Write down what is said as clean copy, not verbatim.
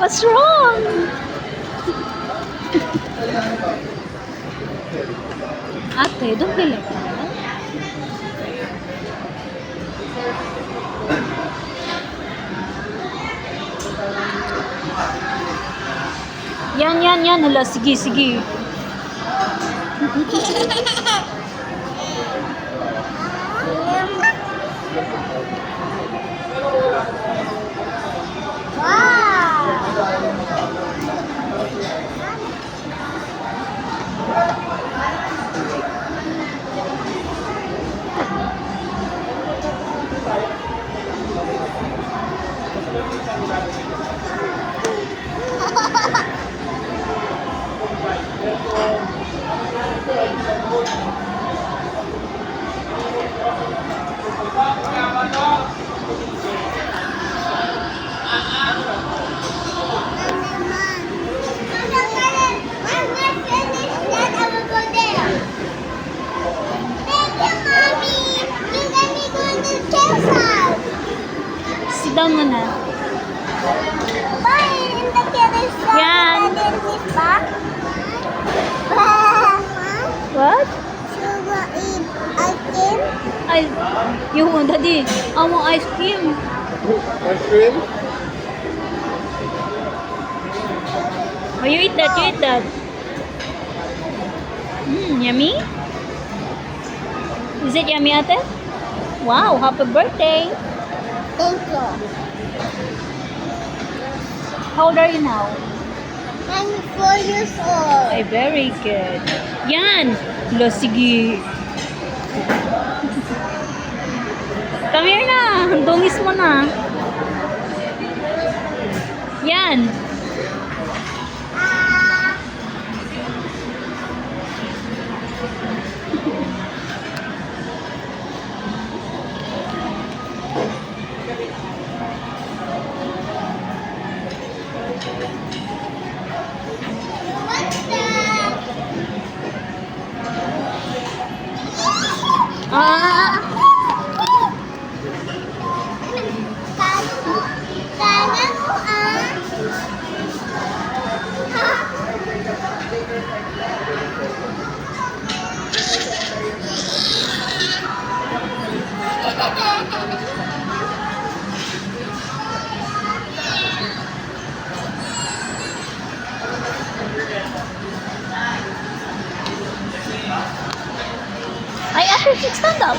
What's wrong? Ate, don't be like that. Yan. Hala, sige. Sit down muna. Yan. What? You want daddy? I want ice cream. Ice cream? Oh, you eat that. Yummy? Is it yummy, ate? Wow, happy birthday. Thank you. How old are you now? I'm 4 years old. Ay, very good. Yan! Lo, sige. Come here na. Dungis mo na. Yan. What's that? Sana mo Ay, ate, stand up.